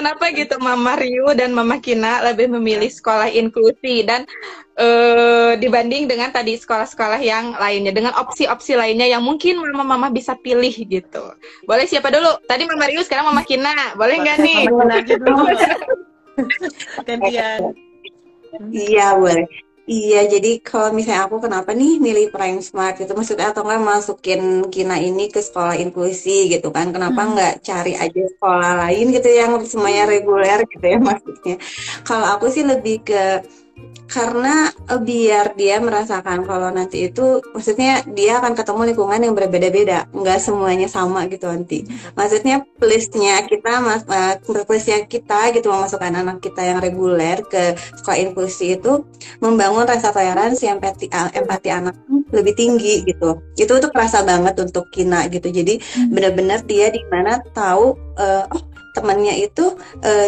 kenapa gitu Mama Ryu dan Mama Kina lebih memilih sekolah inklusi dan dibanding dengan tadi sekolah-sekolah yang lainnya dengan opsi-opsi lainnya yang mungkin Mama bisa pilih gitu. Boleh siapa dulu? Tadi Mama Ryu, sekarang Mama Kina. Boleh nggak nih? Mama Kina aja dulu. Gantian. Iya boleh. Iya, jadi kalau misalnya aku kenapa nih milih Prime Smart gitu, maksudnya atau nggak masukin Kina ini ke sekolah inklusi gitu kan? Kenapa nggak cari aja sekolah lain gitu yang semuanya reguler gitu ya maksudnya? Kalau aku sih lebih ke karena biar dia merasakan kalau nanti itu maksudnya dia akan ketemu lingkungan yang berbeda-beda, nggak semuanya sama gitu nanti. Maksudnya plusnya kita gitu memasukkan anak kita yang reguler ke sekolah inklusi itu membangun rasa toleransi, empati anak lebih tinggi gitu. Itu tuh kerasa banget untuk Kina gitu. Jadi benar-benar dia di mana tahu oh temannya itu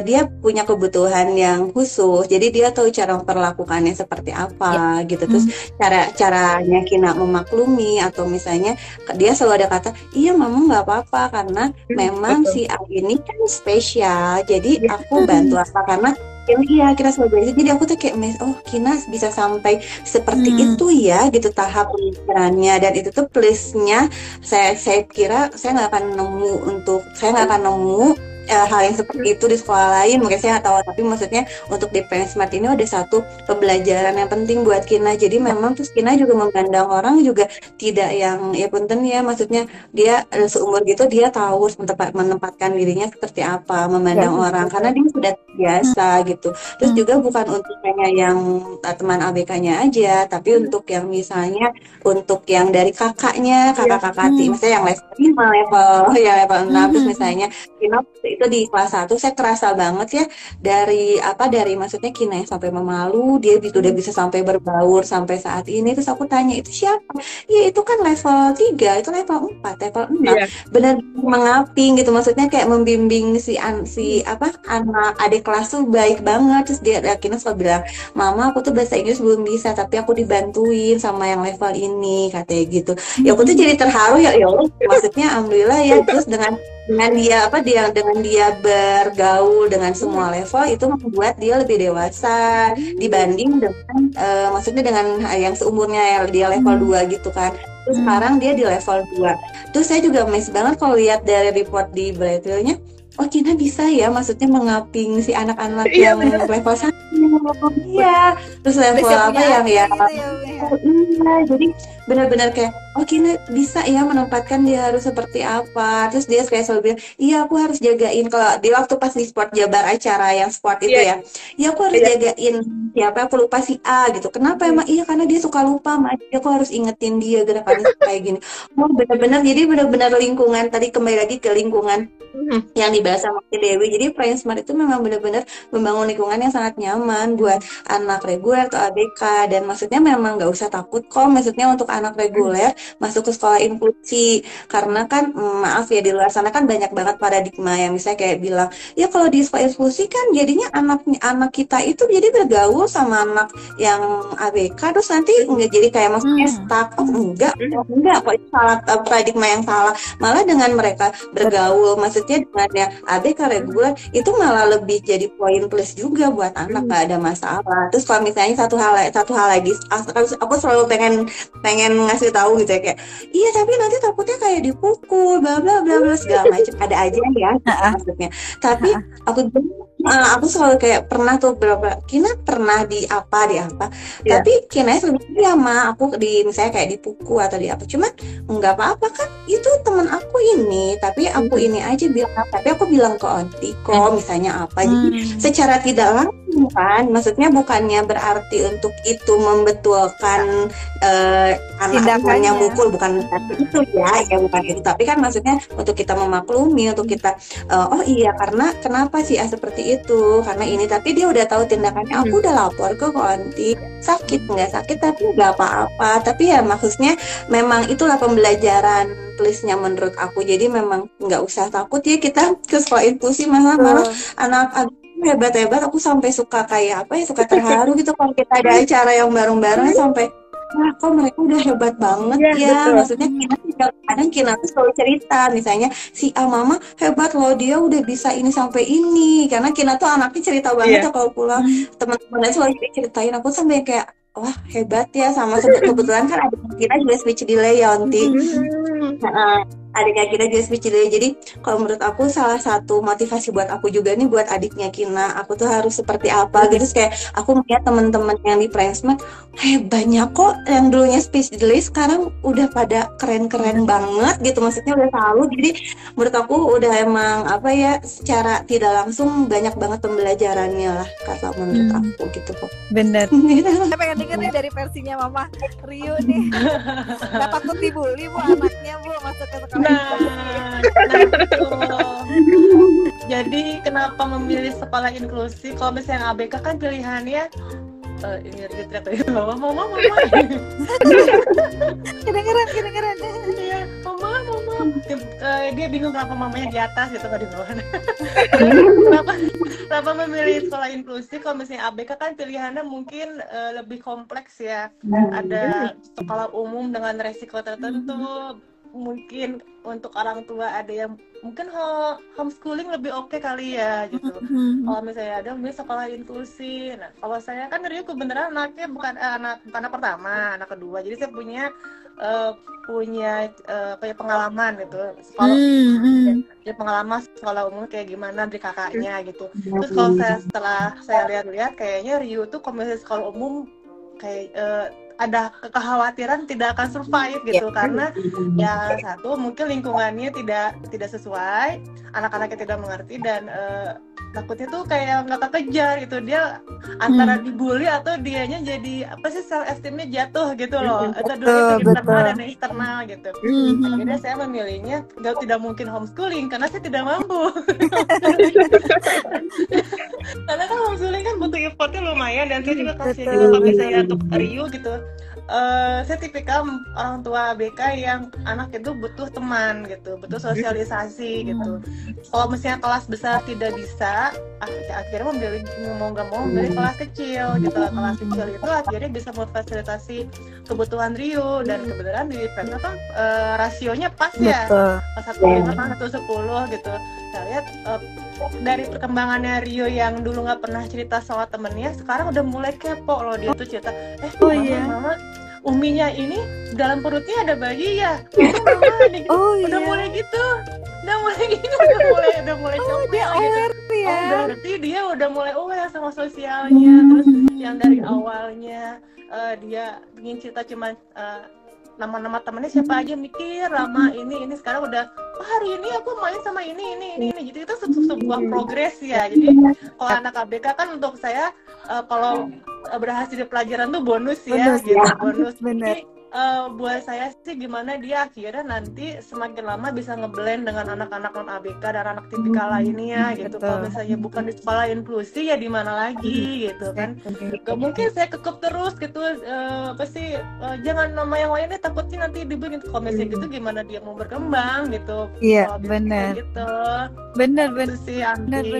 dia punya kebutuhan yang khusus, jadi dia tahu cara memperlakukannya seperti apa gitu. Terus caranya Kina memaklumi atau misalnya dia selalu ada kata iya mama nggak apa-apa karena memang si A ini kan spesial, jadi aku bantu apa karena iya kita sebagai jadi aku tuh kayak oh Kina bisa sampai seperti itu ya gitu tahap pemikirannya, dan itu tuh plusnya saya kira saya nggak akan nemu hal yang seperti itu di sekolah lain, mungkin saya nggak tahu, tapi maksudnya untuk di Prime Smart ini ada satu pembelajaran yang penting buat Kina. Jadi memang terus Kina juga memandang orang juga tidak yang ya punten ya, maksudnya dia seumur gitu dia tahu menempatkan dirinya seperti apa memandang orang karena dia sudah biasa gitu. Terus juga bukan untuk hanya yang teman ABK-nya aja, tapi untuk yang misalnya untuk yang dari kakak-kakak misalnya yang level 5, level 6, terus misalnya Kina itu di kelas 1 saya kerasa banget ya dari maksudnya Kina yang sampai memalu, dia udah bisa sampai berbaur sampai saat ini. Terus aku tanya itu siapa? Ya itu kan level 3, itu level 4, level 6. Benar mengaping gitu, maksudnya kayak membimbing si anak adik kelas tuh baik banget. Terus dia Kina selalu bilang, "Mama, aku tuh bahasa Inggris belum bisa, tapi aku dibantuin sama yang level ini," katanya gitu. Ya aku tuh jadi terharu ya Allah, maksudnya alhamdulillah ya. Terus dengan dia bergaul dengan semua level itu membuat dia lebih dewasa dibanding dengan maksudnya dengan yang seumurnya dia level 2 gitu kan. Terus sekarang dia di level 2. Terus saya juga amazed banget kalau lihat dari report di Brightville-nya, oh Kina bisa ya maksudnya mengaping si anak-anak yang level 1. Iya, terus level apa yang ya jadi benar-benar kayak oh Kina bisa ya menempatkan dia harus seperti apa. Terus dia kayak selalu bilang, iya aku harus jagain kalau di waktu pas di sport jabar acara yang sport itu ya aku harus jagain siapa, aku lupa si A gitu. Kenapa emang? Iya karena dia suka lupa, aku harus ingetin dia gerakannya kayak gini. Oh benar-benar, jadi benar-benar lingkungan, tadi kembali lagi ke lingkungan yang dibahas sama Dewi. Jadi Prime Smart itu memang benar-benar membangun lingkungan yang sangat nyaman buat anak reguler atau ABK, dan maksudnya memang nggak usah takut kok maksudnya untuk anak reguler masuk ke sekolah inklusi, karena kan maaf ya di luar sana kan banyak banget paradigma yang misalnya kayak bilang ya kalau di sekolah inklusi kan jadinya anak kita itu jadi bergaul sama anak yang ABK terus nanti nggak jadi kayak maksudnya stuck. Oh enggak kok itu salah, paradigma yang salah. Malah dengan mereka bergaul maksudnya dengan yang ABK reguler itu malah lebih jadi poin plus juga buat anak, nggak ada masalah. Terus kalau misalnya satu hal lagi aku selalu pengen ngasih tahu gitu ya kayak iya tapi nanti takutnya kayak dipukul bla bla bla bla segala macam, ada aja ya maksudnya. Tapi aku selalu kayak pernah tuh Kina pernah di apa tapi Kina lebih ya aku misalnya kayak dipukul atau di apa, cuman nggak apa-apa kan itu teman aku ini, tapi aku ini aja bilang, tapi aku bilang ke Onti kok misalnya apa. Jadi secara tidak langsung kan, maksudnya bukannya berarti untuk itu membetulkan tindakannya mukul, bukan itu ya bukan itu, tapi kan maksudnya untuk kita memaklumi, untuk kita oh iya karena kenapa sih seperti itu karena ini, tapi dia udah tahu tindakannya. Aku udah lapor ke Onti, sakit nggak sakit tapi nggak apa-apa, tapi ya maksudnya memang itulah pembelajaran plusnya menurut aku. Jadi memang nggak usah takut ya kita ke sekolah inklusi, malah anak hebat-hebat. Aku sampai suka kayak suka terharu gitu kalau kita ada acara yang bareng-bareng sampai wah kok mereka udah hebat banget Iya, ya. betul. Maksudnya Kina juga kadang Kina tuh selalu cerita, misalnya si A mama hebat loh, dia udah bisa ini sampai ini. Karena Kina tuh anaknya cerita banget Iya. ya kalau pulang, teman-temannya selalu ceritain, aku sampai kayak wah hebat ya. Sama kebetulan kan ada Kina juga speech delay ya Onti. Hmm. Nah, adiknya Kina juga speech delay. Jadi kalau menurut aku salah satu motivasi buat aku juga nih, buat adiknya Kina, aku tuh harus seperti apa gitu. Terus kayak aku melihat teman-teman yang di Friendsmart, banyak kok yang dulunya speech delay sekarang udah pada keren-keren banget gitu. Maksudnya udah tahu. Jadi menurut aku udah emang apa ya, secara tidak langsung banyak banget pembelajarannya lah kalau menurut aku gitu kok. Bener. Saya pengen denger nih dari versinya Mama Rio nih. Nggak takut dibully Bu anaknya Bu masuk ke sekolah? Nah, betul. Jadi kenapa memilih sekolah inklusi? Kalau misalnya ABK kan pilihannya ini teriak dari bawah, mama. Kedengeran. Iya, mama. Dia bingung kenapa mamanya di atas gitu, nggak di bawah. Kenapa memilih sekolah inklusi? Kalau misalnya ABK kan pilihannya mungkin lebih kompleks ya. Ada sekolah umum dengan resiko tertentu. Mungkin untuk orang tua ada yang mungkin homeschooling lebih oke kali ya gitu. Kalau misalnya ada misalnya sekolah inklusi. Nah, kalau saya kan Rio kebenaran anaknya bukan anak pertama, anak kedua. Jadi saya punya kayak pengalaman gitu. Sekolah ya, pengalaman sekolah umum kayak gimana dari kakaknya gitu. Terus kalau setelah saya lihat-lihat kayaknya Rio tuh kalau misalnya sekolah umum kayak ada kekhawatiran tidak akan survive gitu, karena ya satu mungkin lingkungannya tidak sesuai, anak-anaknya tidak mengerti, dan takutnya tuh kayak nggak kekejar gitu, dia antara dibully atau dianya jadi apa sih, self esteemnya jatuh gitu loh, atau dulu itu internal dan eksternal gitu. Akhirnya saya memilihnya tidak mungkin homeschooling karena saya tidak mampu. Karena kan homeschooling kan butuh effortnya lumayan, dan saya juga kasih gitu kalau misalnya untuk Rio gitu. Saya tipikal orang tua ABK yang anak itu butuh teman gitu, butuh sosialisasi gitu. Kalau misalnya kelas besar tidak bisa, akhirnya mau nggak mau memilih kelas kecil gitu. Kelas kecil itu akhirnya bisa memfasilitasi kebutuhan Rio, dan kebetulan di Friendsmart kan rasionya pas ya, pas 1:5 kan 1:10 gitu. Saya lihat dari perkembangannya Rio yang dulu nggak pernah cerita soal temennya, sekarang udah mulai kepo loh. Dia tuh cerita, mama Uminya ini dalam perutnya ada bayi ya, mama gitu. Udah mulai gitu, udah mulai comel gitu. Berarti dia udah mulai aware sama sosialnya. Terus yang dari awalnya dia ingin cerita cuma nama-nama temennya siapa aja, mikir lama ini sekarang udah hari ini aku main sama ini. Jadi itu sebuah progres ya. Jadi kalau anak ABK kan untuk saya kalau berhasil di pelajaran tuh bonus ya, bonus. Jadi buat saya sih gimana dia akhirnya nanti semakin lama bisa ngeblend dengan anak-anak non ABK dan anak tipikal lainnya gitu. Kalau misalnya bukan di sekolah inklusi ya di mana lagi gitu kan. Gak mungkin saya kekep terus gitu, jangan nama yang lainnya, takutnya nanti dibully. Kalau misalnya gitu gimana dia mau berkembang gitu. Iya, benar. Gitu. Benar. Itu sih, Andi.